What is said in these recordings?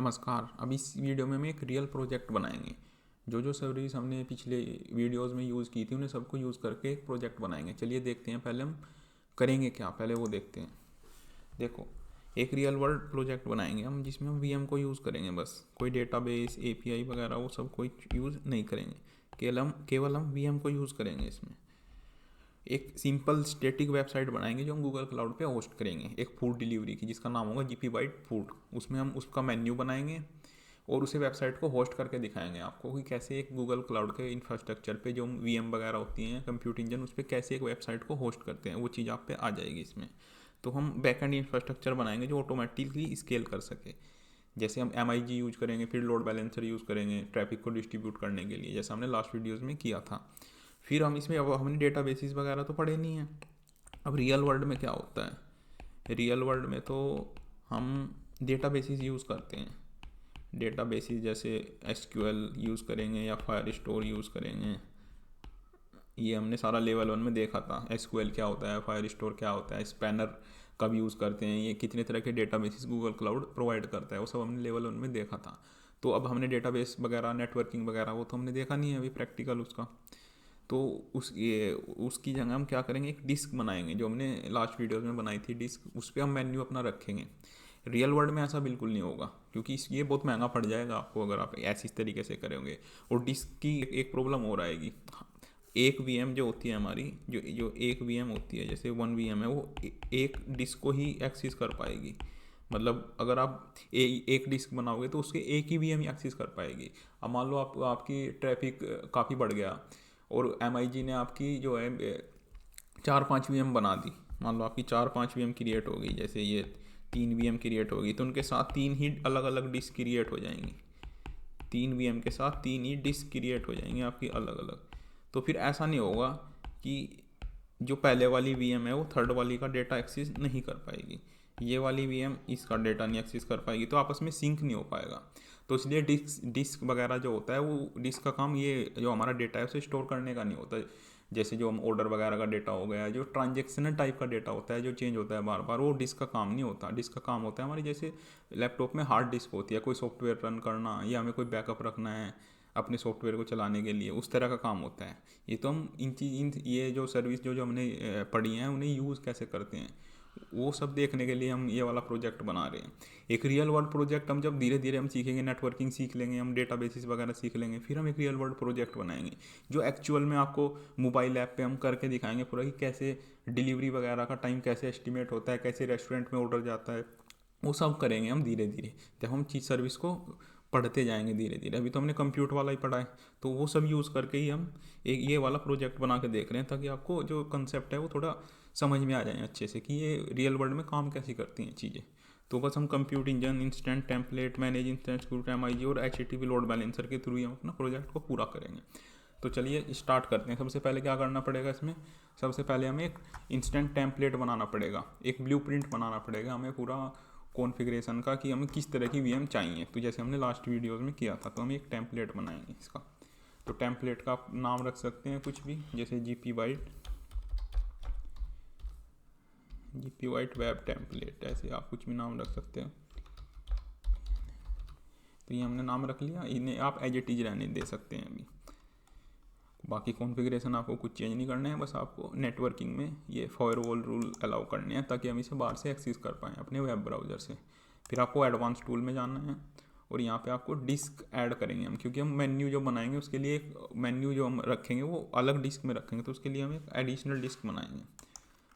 नमस्कार। अब इस वीडियो में हम एक रियल प्रोजेक्ट बनाएंगे। जो सर्विस हमने पिछले वीडियोस में यूज़ की थी उन्हें सबको यूज़ करके एक प्रोजेक्ट बनाएंगे। चलिए देखते हैं पहले हम करेंगे क्या, पहले वो देखते हैं। देखो, एक रियल वर्ल्ड प्रोजेक्ट बनाएंगे हम जिसमें हम वीएम को यूज़ करेंगे। बस कोई डेटाबेस एपीआई वगैरह वो सब कोई यूज़ नहीं करेंगे। केवल हम वीएम को यूज़ करेंगे। इसमें एक सिंपल स्टैटिक वेबसाइट बनाएंगे जो हम गूगल क्लाउड पे होस्ट करेंगे, एक फूड डिलीवरी की जिसका नाम होगा जीपी बाइट फूड। उसमें हम उसका मेन्यू बनाएंगे और उसे वेबसाइट को होस्ट करके दिखाएंगे आपको कि कैसे एक गूगल क्लाउड के इंफ्रास्ट्रक्चर पे जो वीएम वगैरह होती हैं, कंप्यूटर इंजन, उस पर कैसे एक वेबसाइट को होस्ट करते हैं, वो चीज़ आप पे आ जाएगी इसमें। तो हम बैकएंड इंफ्रास्ट्रक्चर बनाएंगे जो ऑटोमेटिकली स्केल कर सके। जैसे हम एम यूज़ करेंगे, फिर लोड बैलेंसर यूज़ करेंगे ट्रैफिक को डिस्ट्रीब्यूट करने के लिए, जैसा हमने लास्ट वीडियोज़ में किया था। फिर हम इसमें, अब हमने डेटा बेसिस वगैरह तो पढ़े नहीं है। अब रियल वर्ल्ड में क्या होता है, रियल वर्ल्ड में तो हम डेटा बेसिस यूज़ करते हैं। डेटा बेसिस जैसे एसक्यूएल यूज़ करेंगे या फायर स्टोर यूज़ करेंगे। ये हमने सारा लेवल 1 में देखा था, एसक्यूएल क्या होता है, फायर स्टोर क्या होता है, स्पैनर कब यूज़ करते हैं, ये कितने तरह के data basis Google cloud provide करता है, वो सब हमने लेवल 1 में देखा था। तो अब हमने डेटाबेस वगैरह, नेटवर्किंग वगैरह, वो तो हमने देखा नहीं है अभी प्रैक्टिकल उसका। तो उसकी जगह हम क्या करेंगे, एक डिस्क बनाएंगे जो हमने लास्ट वीडियो में बनाई थी डिस्क, उस पर हम मेन्यू अपना रखेंगे। रियल वर्ल्ड में ऐसा बिल्कुल नहीं होगा क्योंकि ये बहुत महंगा पड़ जाएगा आपको अगर आप ऐसी तरीके से करेंगे। और डिस्क की एक प्रॉब्लम और आएगी। एक वीएम जो होती है हमारी, जो जो एक वीएम होती है, जैसे 1 वीएम है, वो एक डिस्क को ही एक्सेस कर पाएगी। मतलब अगर आप एक डिस्क बनाओगे तो उसके एक ही वीएम एक्सेस कर पाएगी। अब मान लो आपकी ट्रैफिक काफ़ी बढ़ गया और एम ने आपकी जो है 4-5 वीएम बना दी। मान लो आपकी 4-5 वीएम क्रिएट होगी, जैसे ये 3 वीएम क्रिएट होगी, तो उनके साथ 3 ही अलग अलग डिस्क क्रिएट हो जाएंगी। 3 वीएम के साथ 3 ही डिस्क क्रिएट हो जाएंगी आपकी अलग अलग। तो फिर ऐसा नहीं होगा कि जो पहले वाली वीएम है वो थर्ड वाली का डेटा एक्सेस नहीं कर पाएगी, ये वाली वीएम इसका डेटा नहीं एक्सेस कर पाएगी, तो आपस में सिंक नहीं हो पाएगा। तो इसलिए डिस्क वगैरह जो होता है, वो डिस्क का काम, ये जो हमारा डेटा है उसे स्टोर करने का नहीं होता। जैसे जो हम ऑर्डर वगैरह का डेटा हो गया, जो ट्रांजेक्शनल टाइप का डेटा होता है जो चेंज होता है बार बार, वो डिस्क का काम नहीं होता। डिस्क का काम होता है हमारी, जैसे लैपटॉप में हार्ड डिस्क होती है, कोई सॉफ्टवेयर रन करना या हमें कोई बैकअप रखना है अपने सॉफ्टवेयर को चलाने के लिए, उस तरह का काम होता है। ये तो हम इन ये जो सर्विस जो जो हमने पढ़ी हैं उन्हें यूज़ कैसे करते हैं, वो सब देखने के लिए हम ये वाला प्रोजेक्ट बना रहे हैं। एक रियल वर्ल्ड प्रोजेक्ट हम जब धीरे धीरे हम सीखेंगे, नेटवर्किंग सीख लेंगे, हम डेटाबेसिस वगैरह सीख लेंगे, फिर हम एक रियल वर्ल्ड प्रोजेक्ट बनाएंगे जो एक्चुअल में आपको मोबाइल ऐप पे हम करके दिखाएंगे पूरा कि कैसे डिलीवरी वगैरह का टाइम कैसे एस्टिमेट होता है, कैसे रेस्टोरेंट में ऑर्डर जाता है। वो सब करेंगे हम धीरे धीरे, जब हम चीज़ सर्विस को पढ़ते जाएंगे धीरे धीरे। अभी तो हमने कंप्यूटर वाला ही पढ़ा है, तो वो सब यूज़ करके ही हम एक ये वाला प्रोजेक्ट बना के देख रहे हैं, ताकि आपको जो कंसेप्ट है वो थोड़ा समझ में आ जाए अच्छे से कि ये रियल वर्ल्ड में काम कैसी करती हैं चीज़ें। तो बस हम computer engine, instant template, manage instant security, एम और HTTP लोड बैलेंसर के थ्रू ही हम अपना प्रोजेक्ट को पूरा करेंगे। तो चलिए स्टार्ट करते हैं। सबसे पहले क्या करना पड़ेगा इसमें, सबसे पहले हमें एक इंस्टेंट टेम्पलेट बनाना पड़ेगा, एक ब्लूप्रिंट बनाना पड़ेगा हमें पूरा कॉन्फ़िगरेशन का कि हमें किस तरह की वीएम चाहिए। तो जैसे हमने लास्ट वीडियोज़ में किया था, तो हम एक टेम्पलेट बनाएंगे इसका। तो टेम्पलेट का आप नाम रख सकते हैं कुछ भी, जैसे जीपी वाइट वेब टेम्पलेट, ऐसे आप कुछ भी नाम रख सकते हैं। तो ये हमने नाम रख लिया, इन्हें आप एज इट इज रहने दे सकते हैं अभी। बाकी कॉन्फ़िगरेशन आपको कुछ चेंज नहीं करना है, बस आपको नेटवर्किंग में ये फायरवॉल रूल अलाउ करने हैं ताकि हम इसे बाहर से एक्सेस कर पाएँ अपने वेब ब्राउज़र से। फिर आपको एडवांस टूल में जाना है और यहाँ पे आपको डिस्क ऐड करेंगे हम, क्योंकि हम मेन्यू जो बनाएंगे उसके लिए एक मेन्यू जो हम रखेंगे वो अलग डिस्क में रखेंगे, तो उसके लिए हम एक एडिशनल डिस्क बनाएंगे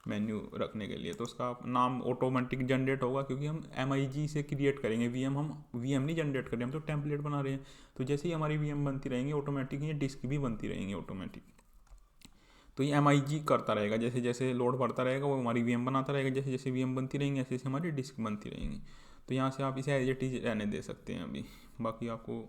मेन्यू रखने के लिए। तो उसका नाम ऑटोमेटिक जनरेट होगा, क्योंकि हम एम से क्रिएट करेंगे वीएम, हम वीएम नहीं जनरेट कर रहे, हम तो टेम्पलेट बना रहे हैं। तो जैसे ही हमारी वीएम बनती रहेंगी ऑटोमेटिक, ये डिस्क भी बनती रहेंगी ऑटोमेटिक। तो ये एम करता रहेगा, जैसे जैसे लोड बढ़ता रहेगा वो हमारी वीएम बनाता रहेगा, जैसे जैसे वीएम बनती रहेंगी ऐसे ऐसे हमारी डिस्क बनती रहेंगी। तो यहाँ से आप इसे एज इट इज रहने दे सकते हैं अभी। बाकी आपको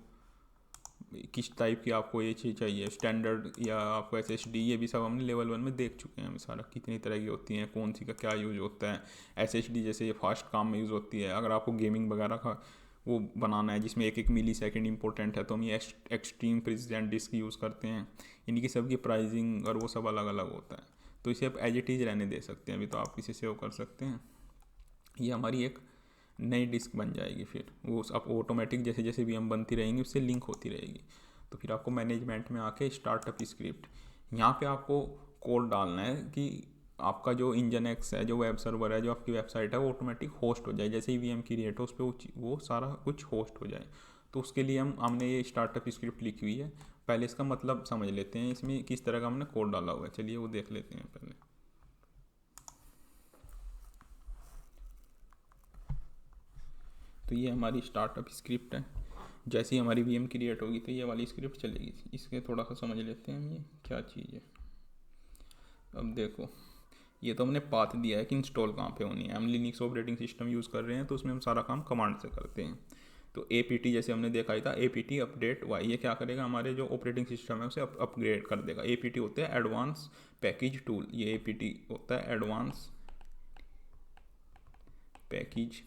किस टाइप की आपको ये चीज़ चाहिए, स्टैंडर्ड या आपको SSD, ये भी सब हमने लेवल 1 में देख चुके हैं हम सारा, कितनी तरह की होती हैं, कौन सी का क्या यूज़ होता है। SSD जैसे ये फास्ट काम में यूज़ होती है, अगर आपको गेमिंग वगैरह का वो बनाना है जिसमें 1-1 मिली सेकेंड इंपॉर्टेंट है, तो हम ये एक्सट्रीम प्रिसिजन डिस्क यूज़ करते हैं। इनकी सबकी प्राइसिंग और वो सब अलग अलग होता है। तो इसे आप एज इट इज रहने दे सकते हैं अभी, तो आप इसे सेव कर सकते हैं। ये हमारी एक नई डिस्क बन जाएगी। फिर वो अब ऑटोमेटिक जैसे जैसे VM बनती रहेंगी उससे लिंक होती रहेगी। तो फिर आपको मैनेजमेंट में आके स्टार्टअप स्क्रिप्ट, यहाँ पे आपको कोड डालना है कि आपका जो इंजन एक्स है, जो वेब सर्वर है, जो आपकी वेबसाइट है, वो ऑटोमेटिक होस्ट हो जाए। जैसे ही VM क्रिएट हो उस पर वो सारा कुछ होस्ट हो जाए। तो उसके लिए हमने ये स्टार्टअप स्क्रिप्ट लिखी हुई है। पहले इसका मतलब समझ लेते हैं, इसमें किस तरह का हमने कोड डाला हुआ है। चलिए वो देख लेते हैं पहले। तो ये हमारी स्टार्टअप स्क्रिप्ट है। जैसे ही हमारी VM क्रिएट होगी तो ये वाली स्क्रिप्ट चलेगी। इसके थोड़ा सा समझ लेते हैं हम ये क्या चीज़ है। अब देखो, ये तो हमने पाथ दिया है कि इंस्टॉल कहाँ पे होनी है। हम लिनक्स ऑपरेटिंग सिस्टम यूज़ कर रहे हैं तो उसमें हम सारा काम कमांड से करते हैं। तो APT जैसे हमने देखा ही था, APT अपडेट वाई, ये क्या करेगा, हमारे जो ऑपरेटिंग सिस्टम है उसे अपग्रेड कर देगा। APT होते हैं एडवांस पैकेज टूल, ये APT होता है एडवांस पैकेज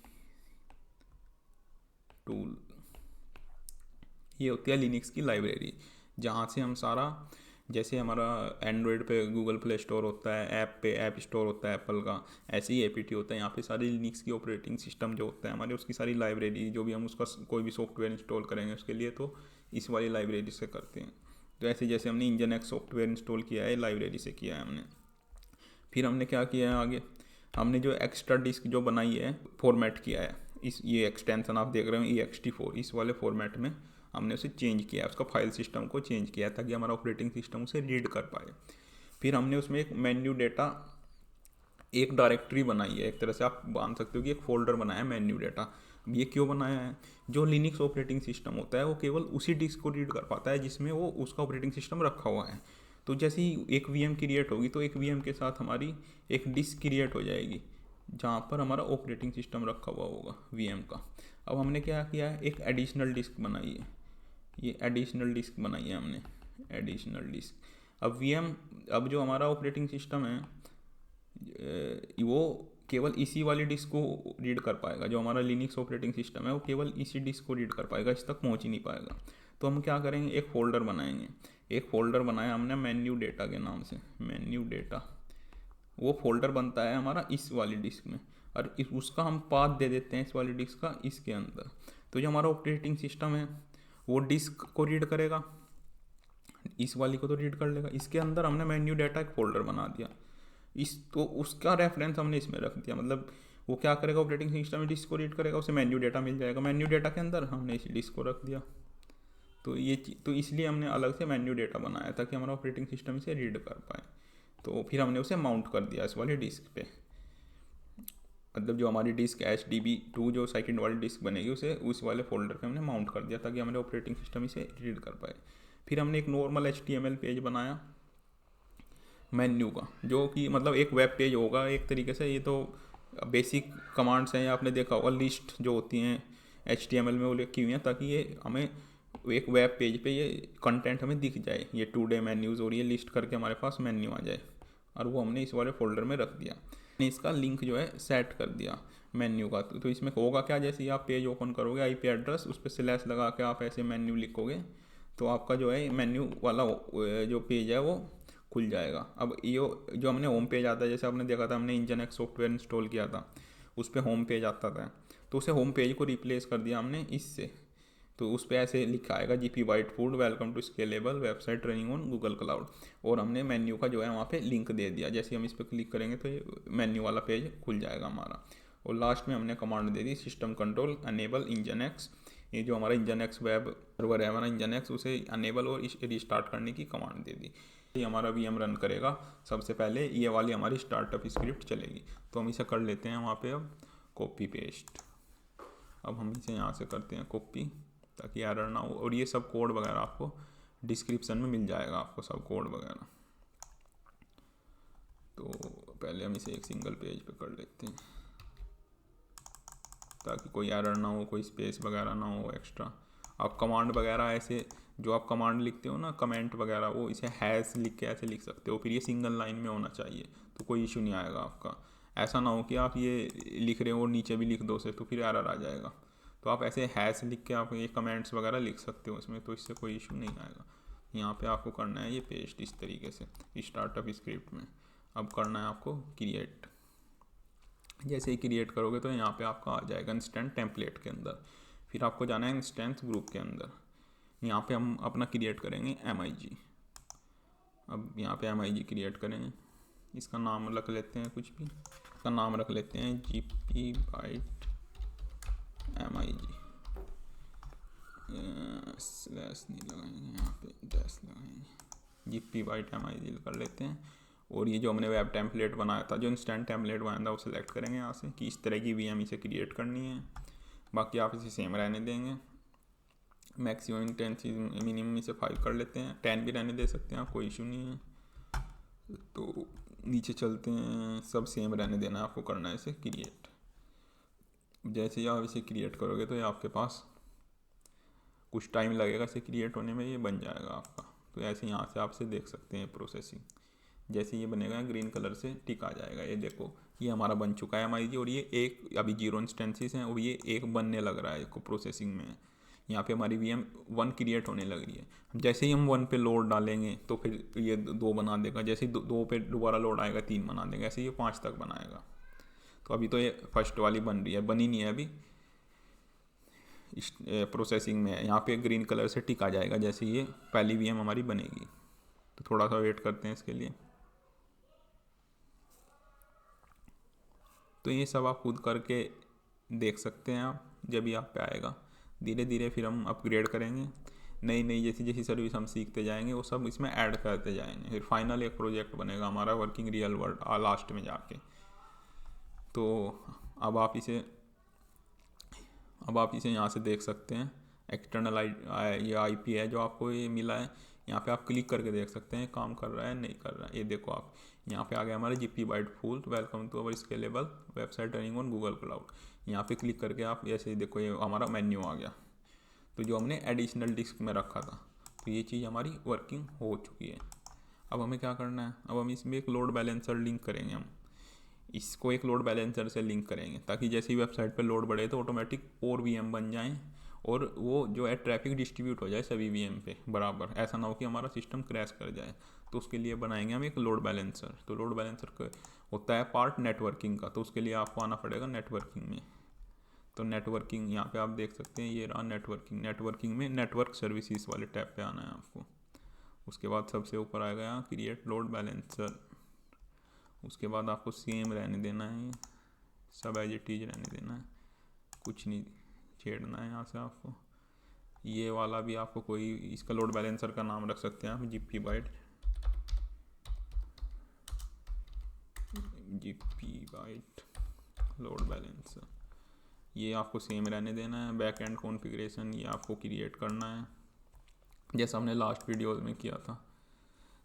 टूल। ये होती है लिनक्स की लाइब्रेरी, जहाँ से हम सारा, जैसे हमारा एंड्रॉयड पे गूगल प्ले स्टोर होता है, ऐप पे ऐप स्टोर होता है एप्पल का, ऐसे ही APT होता है। यहाँ पे सारी लिनक्स की ऑपरेटिंग सिस्टम जो होता है हमारे, उसकी सारी लाइब्रेरी, जो भी हम उसका कोई भी सॉफ्टवेयर इंस्टॉल करेंगे उसके लिए तो इस वाली लाइब्रेरी से करते हैं। तो ऐसे जैसे हमने इंजन एक्स सॉफ्टवेयर इंस्टॉल किया है, लाइब्रेरी से किया है हमने। फिर हमने क्या किया है आगे, हमने जो एक्स्ट्रा डिस्क जो बनाई है फॉर्मेट किया है। ये एक्सटेंशन आप देख रहे हो ext4, इस वाले फॉर्मेट में हमने उसे चेंज किया है, उसका फाइल सिस्टम को चेंज किया है ताकि हमारा ऑपरेटिंग सिस्टम उसे रीड कर पाए। फिर हमने उसमें एक मेन्यू डेटा, एक डायरेक्टरी बनाई है, एक तरह से आप मान सकते हो कि एक फोल्डर बनाया है मेन्यू डेटा। ये क्यों बनाया है, जो लिनक्स ऑपरेटिंग सिस्टम होता है वो केवल उसी डिस्क को रीड कर पाता है जिसमें वो उसका ऑपरेटिंग सिस्टम रखा हुआ है। तो जैसे ही एक VM क्रिएट होगी तो एक VM के साथ हमारी एक डिस्क क्रिएट हो जाएगी जहाँ पर हमारा ऑपरेटिंग सिस्टम रखा हुआ होगा VM का। अब हमने क्या किया है, एक एडिशनल डिस्क बनाई है, ये एडिशनल डिस्क बनाई है हमने, एडिशनल डिस्क। अब VM, अब जो हमारा ऑपरेटिंग सिस्टम है वो केवल इसी वाली डिस्क को रीड कर पाएगा। जो हमारा लिनक्स ऑपरेटिंग सिस्टम है वो केवल इसी डिस्क को रीड कर पाएगा, इस तक पहुंच ही नहीं पाएगा। तो हम क्या करेंगे, एक फ़ोल्डर बनाएंगे। एक फ़ोल्डर बनाया हमने मेन्यू डेटा के नाम से, मेन्यू डेटा। वो फोल्डर बनता है हमारा इस वाली डिस्क में, और उसका हम पाथ दे देते हैं इस वाली डिस्क का इसके अंदर। तो जो हमारा ऑपरेटिंग सिस्टम है वो डिस्क को रीड करेगा, इस वाली को तो रीड कर लेगा। इसके अंदर हमने मेन्यू डेटा एक फ़ोल्डर बना दिया, इस तो उसका रेफरेंस हमने इसमें रख दिया। मतलब वो क्या करेगा, ऑपरेटिंग सिस्टम में डिस्क को रीड करेगा, उसे मेन्यू डेटा मिल जाएगा। मेन्यू डेटा के अंदर हमने इस डिस्क को रख दिया। तो ये तो इसलिए हमने अलग से मेन्यू डेटा बनाया ताकि हमारा ऑपरेटिंग सिस्टम इसे रीड कर पाए। तो फिर हमने उसे माउंट कर दिया इस वाली डिस्क पे। मतलब जो हमारी डिस्क HDB2 जो सेकंड वाली डिस्क बनेगी उसे उस वाले फोल्डर पे हमने माउंट कर दिया ताकि हमारे ऑपरेटिंग सिस्टम इसे रीड कर पाए। फिर हमने एक नॉर्मल HTML पेज बनाया मेन्यू का, जो कि मतलब एक वेब पेज होगा एक तरीके से। ये तो बेसिक कमांड्स हैं, आपने देखा होगा लिस्ट जो होती हैं HTML में वो लिखी हुई हैं ताकि ये हमें एक वेब पेज पे ये कंटेंट हमें दिख जाए, ये टुडे मेन्यूज़ और ये लिस्ट करके हमारे पास मेन्यू आ जाए। और वो हमने इस वाले फोल्डर में रख दिया। इसका लिंक जो है सेट कर दिया मेन्यू का। तो इसमें होगा क्या, जैसे ही आप पेज ओपन करोगे IP एड्रेस उस पर स्लैश लगा के आप ऐसे मेन्यू लिखोगे तो आपका जो है मेन्यू वाला जो पेज है वो खुल जाएगा। अब ये जो हमने होम पेज आता है, जैसे आपने देखा था हमने इंजन एक्स सॉफ्टवेयर इंस्टॉल किया था उस पर होम पेज आता था, तो उसे होम पेज को रिप्लेस कर दिया हमने इससे। तो उस पर ऐसे लिखा आएगा GP white food welcome to scalable website running on Google cloud, और हमने मेन्यू का जो है वहाँ पे लिंक दे दिया। जैसे हम इस पर क्लिक करेंगे तो ये मेन्यू वाला पेज खुल जाएगा हमारा। और लास्ट में हमने कमांड दे दी system control enable engine x. ये जो हमारा इंजन एक्स वेब सर्वर है हमारा इंजन एक्स, उसे अनेबल और रिस्टार्ट करने की कमांड दे दी। ये हमारा VM रन करेगा, सबसे पहले ये वाली हमारी स्टार्टअप स्क्रिप्ट चलेगी। तो हम इसे कर लेते हैं वहाँ पे अब कॉपी पेस्ट। अब हम इसे यहाँ से करते हैं कॉपी ताकि एरर ना हो। और ये सब कोड वगैरह आपको डिस्क्रिप्शन में मिल जाएगा, आपको सब कोड वगैरह। तो पहले हम इसे एक सिंगल पेज पे कर लेते हैं ताकि कोई एरर ना हो, कोई स्पेस वगैरह ना हो एक्स्ट्रा। आप कमांड वगैरह ऐसे जो आप कमांड लिखते हो ना, कमेंट वगैरह, वो इसे हैश लिख के ऐसे लिख सकते हो। फिर ये सिंगल लाइन में होना चाहिए तो कोई इशू नहीं आएगा आपका। ऐसा ना हो कि आप ये लिख रहे हो और नीचे भी लिख दो से, तो फिर एरर आ जाएगा। तो आप ऐसे हैश लिख के आप ये कमेंट्स वगैरह लिख सकते हो इसमें, तो इससे कोई इशू नहीं आएगा। यहाँ पे आपको करना है ये पेस्ट इस तरीके से स्टार्टअप स्क्रिप्ट में। अब करना है आपको क्रिएट। जैसे ही क्रिएट करोगे तो यहाँ पे आपका आ जाएगा इंस्टेंट टेम्पलेट के अंदर। फिर आपको जाना है इंस्टेंस ग्रुप के अंदर। यहाँ पे हम अपना क्रिएट करेंगे MIG। अब यहाँ पे MIG क्रिएट करेंगे, इसका नाम रख लेते हैं कुछ भी, इसका नाम रख लेते हैं GP बाइट MIG। स्लैश नहीं लगाएंगे, यहाँ पे डैश लगाएंगे, GP बाइट MIG कर लेते हैं। और ये जो हमने वेब टेम्पलेट बनाया था, जो इंस्टेंट टेम्पलेट बनाया था, वो सिलेक्ट करेंगे यहाँ से कि इस तरह की VM इसे क्रिएट करनी है। बाकी आप इसे सेम रहने देंगे। मैक्सिमम इंटेंसिटी मिनिमम इसे 5 कर लेते हैं, 10 भी रहने दे सकते हैं आप, कोई इशू नहीं है। तो नीचे चलते हैं, सब सेम रहने देना है आपको, करना है इसे क्रिएट। जैसे ही आप इसे क्रिएट करोगे तो ये आपके पास कुछ टाइम लगेगा इसे क्रिएट होने में, ये बन जाएगा आपका। तो ऐसे यहाँ से आपसे देख सकते हैं प्रोसेसिंग। जैसे ये बनेगा ग्रीन कलर से टिक आ जाएगा, ये देखो ये हमारा बन चुका है हमारी। और ये एक अभी 0 इंस्टेंसेस हैं और ये एक बनने लग रहा है, इसको प्रोसेसिंग में। यहाँ पे हमारी VM 1 क्रिएट होने लग रही है। जैसे ही हम 1 पे लोड डालेंगे तो फिर ये 2 बना देगा, जैसे ही 2 पे दोबारा लोड आएगा 3 बना देगा, ऐसे ये 5 तक बनाएगा। तो अभी तो ये फर्स्ट वाली बन रही है, बनी नहीं है अभी, इस प्रोसेसिंग में है। यहाँ पे ग्रीन कलर से टिक आ जाएगा जैसे ये पहली VM हमारी बनेगी। तो थोड़ा सा वेट करते हैं इसके लिए। तो ये सब आप खुद करके देख सकते हैं आप, जब भी आप पे आएगा। धीरे धीरे फिर हम अपग्रेड करेंगे, नई नई जैसी जैसी सर्विस हम सीखते जाएंगे वो सब इसमें ऐड करते जाएंगे। फिर फाइनल एक प्रोजेक्ट बनेगा हमारा वर्किंग रियल वर्ल्ड लास्ट में जाके। तो अब आप इसे यहाँ से देख सकते हैं। एक्सटर्नल ये IP है जो आपको ये मिला है, यहाँ पे आप क्लिक करके देख सकते हैं काम कर रहा है नहीं कर रहा है। ये देखो आप, यहाँ पे आ गया हमारा GP byte full welcome to our scalable website running on Google cloud. यहाँ पे क्लिक करके आप ऐसे ही देखो, ये हमारा मेन्यू आ गया। तो जो हमने एडिशनल डिस्क में रखा था, तो ये चीज़ हमारी वर्किंग हो चुकी है। अब हमें क्या करना है, अब हम इसमें एक लोड बैलेंसर लिंक करेंगे। हम इसको एक लोड बैलेंसर से लिंक करेंगे ताकि जैसे ही वेबसाइट पर लोड बढ़े तो ऑटोमेटिक और VM बन जाएँ और वो जो है ट्रैफिक डिस्ट्रीब्यूट हो जाए सभी VM पे बराबर। ऐसा ना हो कि हमारा सिस्टम क्रैश कर जाए। तो उसके लिए बनाएंगे हम एक लोड बैलेंसर। तो लोड बैलेंसर होता है पार्ट नेटवर्किंग का, तो उसके लिए आपको आना पड़ेगा नेटवर्किंग में। तो नेटवर्किंग यहाँ पे आप देख सकते हैं, ये रहा नेटवर्किंग। नेटवर्किंग में नेटवर्क सर्विसेज वाले टैब पे आना है आपको। उसके बाद सबसे ऊपर आएगा यहाँ क्रिएट लोड बैलेंसर। उसके बाद आपको सेम रहने देना है, सब एज इट इज रहने देना है, कुछ नहीं छेड़ना है यहाँ से आपको। ये वाला भी आपको कोई, इसका लोड बैलेंसर का नाम रख सकते हैं आप GP बाइट लोड बैलेंसर। ये आपको सेम रहने देना है। बैक एंड कॉन्फ़िगरेशन ये आपको क्रिएट करना है जैसा हमने लास्ट वीडियोस में किया था।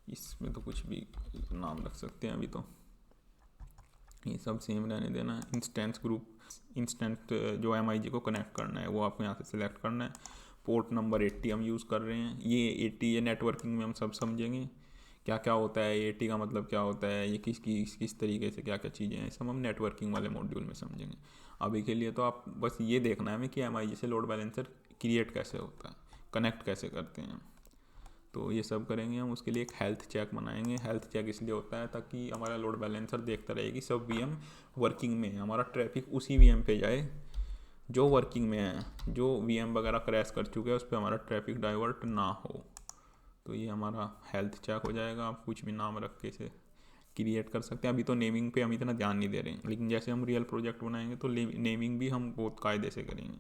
इसमें तो कुछ भी नाम रख सकते हैं अभी, तो ये सब सेम रहने देना है। इंस्टेंस ग्रुप, इंस्टेंट जो MIG को कनेक्ट करना है वो आपको यहाँ से सिलेक्ट करना है। पोर्ट नंबर 80 हम यूज़ कर रहे हैं। ये 80 ये नेटवर्किंग में हम सब समझेंगे क्या क्या होता है, 80 का मतलब क्या होता है, ये किस तरीके से क्या क्या चीज़ें हैं, सब हम नेटवर्किंग वाले मॉड्यूल में समझेंगे। अभी के लिए तो आप बस ये देखना है हमें कि MIG से लोड बैलेंसर क्रिएट कैसे होता है, कनेक्ट कैसे करते हैं। तो ये सब करेंगे हम। उसके लिए एक हेल्थ चेक बनाएंगे। हेल्थ चेक इसलिए होता है ताकि हमारा लोड बैलेंसर देखता रहे कि सब VM वर्किंग में है, हमारा ट्रैफिक उसी VM पे जाए जो वर्किंग में है। जो VM वगैरह क्रैश कर चुके हैं उस पर हमारा ट्रैफिक डाइवर्ट ना हो। तो ये हमारा हेल्थ चेक हो जाएगा। आप कुछ भी नाम रख के इसे क्रिएट कर सकते हैं। अभी तो नेमिंग पे हम इतना ध्यान नहीं दे रहे हैं, लेकिन जैसे हम रियल प्रोजेक्ट बनाएंगे तो नेमिंग भी हम बहुत कायदे से करेंगे।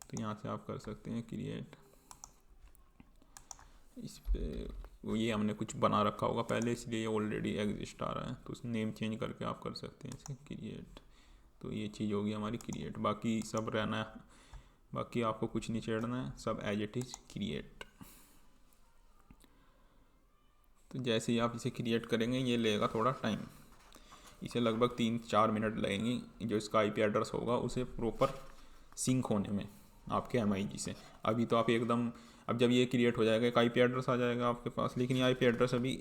तो यहाँ से आप कर सकते हैं क्रिएट। इस पे ये हमने कुछ बना रखा होगा पहले, इसलिए ये ऑलरेडी एग्जिस्ट आ रहा है, तो उस नेम चेंज करके आप कर सकते हैं इसे क्रिएट। तो ये चीज़ होगी हमारी क्रिएट। बाकी सब रहना है, बाकी आपको कुछ नहीं छेड़ना है, सब एज इट इज़ क्रिएट। तो जैसे ही आप इसे क्रिएट करेंगे ये लेगा थोड़ा टाइम, इसे लगभग 3-4 मिनट लगेंगी। जो इसका IP एड्रेस होगा उसे प्रॉपर सिंक होने में आपके MIG से। अभी तो आप एकदम, अब जब ये क्रिएट हो जाएगा एक IP एड्रेस आ जाएगा आपके पास, लेकिन ये IP एड्रेस अभी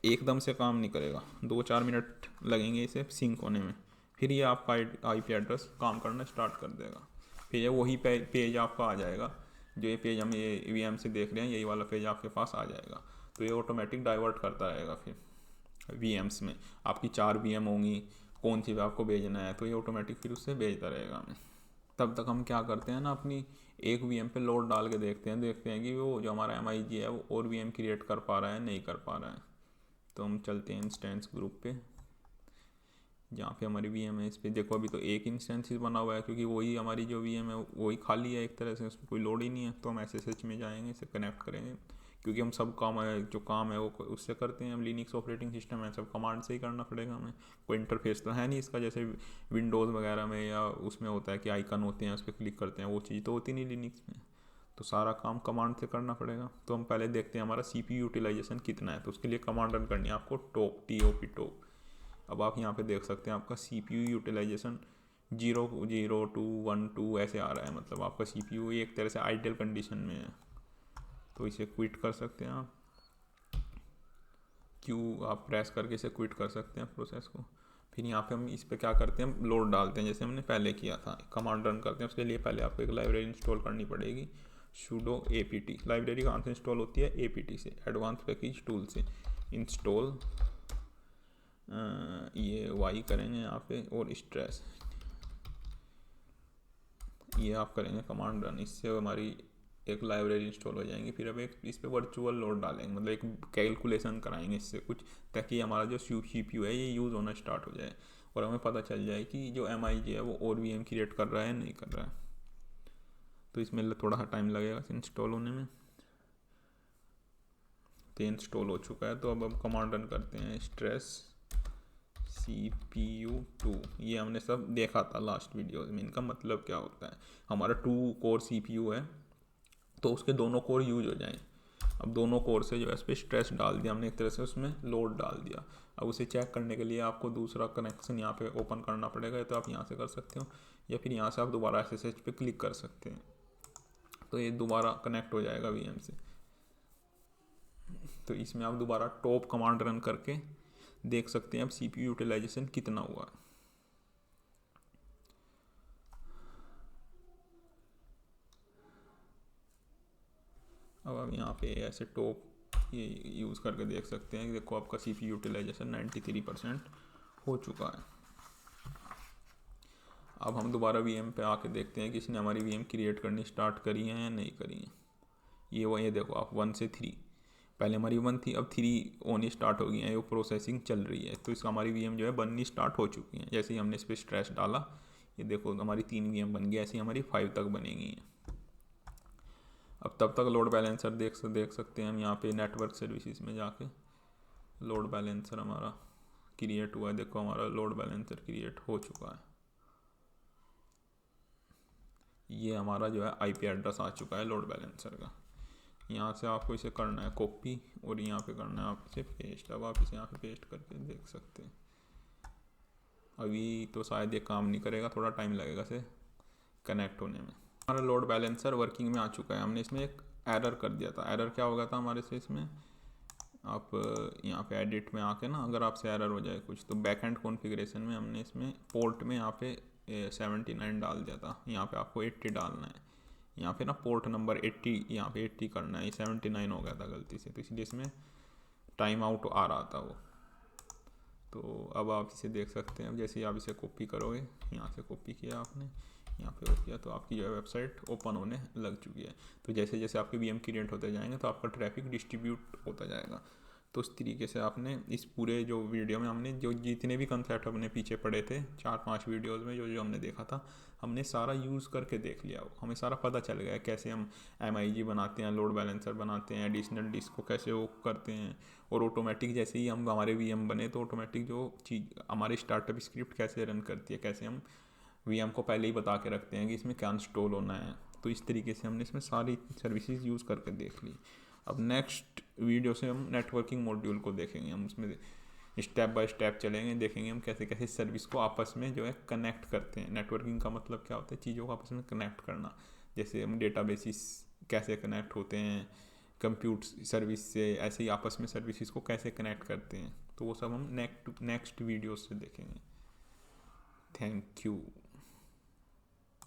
एकदम से काम नहीं करेगा, 2-4 मिनट लगेंगे इसे सिंक होने में। फिर ये आपका IP एड्रेस काम करना स्टार्ट कर देगा। फिर ये वही पेज आपका आ जाएगा, जो ये पेज हम ये VM से देख रहे हैं, यही वाला पेज आपके पास आ जाएगा। तो ये ऑटोमेटिक डाइवर्ट करता रहेगा फिर VMs में। आपकी 4 VM होंगी कौन सी भी आपको भेजना है, तो ये ऑटोमेटिक फिर उससे भेजता रहेगा हमें। तब तक हम क्या करते हैं ना, अपनी एक वीएम पे लोड डाल के देखते हैं कि वो जो हमारा MIG है वो और वीएम क्रिएट कर पा रहा है नहीं कर पा रहा है। तो हम चलते हैं इंस्टेंस ग्रुप पे, जहाँ पे हमारी वीएम है। इस पर देखो अभी तो एक इंस्टेंस ही बना हुआ है, क्योंकि वही हमारी जो वीएम है वही खाली है एक तरह से, उसमें कोई लोड ही नहीं है। तो हम SSH में जाएंगे, इसे कनेक्ट करेंगे, क्योंकि हम सब काम है जो काम है वो उससे करते हैं। हम लिनक्स ऑपरेटिंग सिस्टम है, सब कमांड से ही करना पड़ेगा हमें। कोई इंटरफेस तो है नहीं इसका, जैसे विंडोज़ वगैरह में या उसमें होता है कि आइकन होते हैं उस पर क्लिक करते हैं, वो चीज़ तो होती नहीं लिनक्स में। तो सारा काम कमांड से करना पड़ेगा। तो हम पहले देखते हैं हमारा CPU यूटिलाइजेशन कितना है। तो उसके लिए कमांड रन करनी है आपको, TOP टॉप। अब आप यहाँ पे देख सकते हैं आपका CPU यूटिलाइजेशन 0.0212 ऐसे आ रहा है, मतलब आपका CPU एक तरह से आइडियल कंडीशन में है। तो इसे क्विट कर सकते हैं आप, क्यू आप प्रेस करके इसे क्विट कर सकते हैं प्रोसेस को। फिर यहाँ पे हम इस पर क्या करते हैं, लोड डालते हैं जैसे हमने पहले किया था। कमांड रन करते हैं, उसके लिए पहले आपको एक लाइब्रेरी इंस्टॉल करनी पड़ेगी, sudo apt। लाइब्रेरी कहाँ से इंस्टॉल होती है, APT से, एडवांस पैकेज टूल से। इंस्टॉल ये वाई करेंगे यहाँ पे, और स्ट्रेस ये आप करेंगे कमांड रन। इससे हमारी एक लाइब्रेरी इंस्टॉल हो जाएंगी। फिर अब एक इस पर वर्चुअल लोड डालेंगे, मतलब एक कैलकुलेशन कराएंगे इससे कुछ, ताकि हमारा जो CPU है ये यूज़ होना स्टार्ट हो जाए और हमें पता चल जाए कि जो MIG है वो और VM क्रिएट कर रहा है नहीं कर रहा है। तो इसमें थोड़ा सा टाइम लगेगा इंस्टॉल होने में। तो इंस्टॉल हो चुका है। तो अब हम कमांड रन करते हैं, स्ट्रेस CPU2। ये हमने सब देखा था लास्ट वीडियो में। इनका मतलब क्या होता है, हमारा 2 कोर CPU है तो उसके दोनों कोर यूज हो जाएं। अब दोनों कोर से जो है इस पर स्ट्रेस डाल दिया हमने, एक तरह से उसमें लोड डाल दिया। अब उसे चेक करने के लिए आपको दूसरा कनेक्शन यहाँ पे ओपन करना पड़ेगा। तो आप यहाँ से कर सकते हो, या फिर यहाँ से आप दोबारा SSH पे क्लिक कर सकते हैं, तो ये दोबारा कनेक्ट हो जाएगा VM से। तो इसमें आप दोबारा टॉप कमांड रन करके देख सकते हैं अब CPU यूटिलाइजेशन कितना हुआ है। अब हम यहाँ पे ऐसे टॉप ये यूज़ करके देख सकते हैं कि देखो आपका CPU यूटिलाइजेशन 93% हो चुका है। अब हम दोबारा VM पे आके देखते हैं कि इसने हमारी VM क्रिएट करनी स्टार्ट करी है या नहीं करी है। ये देखो आप 1 से 3, पहले हमारी 1 थी, अब 3 होनी स्टार्ट हो गई है, वो प्रोसेसिंग चल रही है। तो इसका हमारी VM जो है बननी स्टार्ट हो चुकी है। जैसे ही हमने इस पर स्ट्रेस डाला, ये देखो हमारी 3 VM बन गई, ऐसी हमारी 5 तक बनेगी। अब तब तक लोड बैलेंसर देख सकते हैं हम यहाँ पे नेटवर्क सर्विसेज में जाके। लोड बैलेंसर हमारा क्रिएट हुआ है, देखो हमारा लोड बैलेंसर क्रिएट हो चुका है। ये हमारा जो है IP एड्रेस आ चुका है लोड बैलेंसर का। यहाँ से आपको इसे करना है कॉपी और यहाँ पे करना है आप इसे पेस्ट। अब आप इसे यहाँ पे पेस्ट करके देख सकते हैं। अभी तो शायद ये काम नहीं करेगा, थोड़ा टाइम लगेगा इसे कनेक्ट होने में। हमारा लोड बैलेंसर वर्किंग में आ चुका है। हमने इसमें एक एरर कर दिया था। एरर क्या हो गया था हमारे से इसमें, आप यहाँ पे एडिट में आके ना, अगर आपसे एरर हो जाए कुछ, तो बैक एंड कॉन्फ़िगरेशन में हमने इसमें पोर्ट में यहाँ पे 79 डाल दिया था, यहाँ पे आपको 80 डालना है। यहाँ पे ना पोर्ट नंबर 80, यहाँ पे 80 करना है, 79 हो गया था गलती से, तो इसलिए इसमें टाइम आउट आ रहा था वो। तो अब आप इसे देख सकते हैं। जैसे ही आप इसे कॉपी करोगे, यहाँ से कॉपी किया आपने, यहाँ पे हो गया, तो आपकी जो है वेबसाइट ओपन होने लग चुकी है। तो जैसे जैसे आपके VM क्रिएट होते जाएंगे तो आपका ट्रैफिक डिस्ट्रीब्यूट होता जाएगा। तो उस तरीके से आपने इस पूरे जो वीडियो में हमने जो जितने भी कंसेप्ट अपने पीछे पड़े थे 4-5 वीडियोज़ में, जो जो हमने देखा था, हमने सारा यूज़ करके देख लिया। हमें सारा पता चल गया कैसे हम MIG बनाते हैं, लोड बैलेंसर बनाते हैं, एडिशनल डिस्क को कैसे वो करते हैं, और ऑटोमेटिक जैसे ही हम हमारे VM बने तो ऑटोमेटिक जो चीज़ हमारी स्टार्टअप स्क्रिप्ट कैसे रन करती है, कैसे हम VM को पहले ही बता के रखते हैं कि इसमें क्या इंस्टॉल होना है। तो इस तरीके से हमने इसमें सारी सर्विसेज यूज़ करके देख ली। अब नेक्स्ट वीडियो से हम नेटवर्किंग मॉड्यूल को देखेंगे। हम उसमें स्टेप बाय स्टेप चलेंगे, देखेंगे हम कैसे कैसे सर्विस को आपस में जो है कनेक्ट करते हैं। नेटवर्किंग का मतलब क्या होता है, चीज़ों को आपस में कनेक्ट करना। जैसे हम डेटाबेसिस कैसे कनेक्ट होते हैं कंप्यूट सर्विस से, ऐसे ही आपस में सर्विसेज को कैसे कनेक्ट करते हैं। तो वो सब हम नेक्स्ट वीडियो से देखेंगे। Thank you.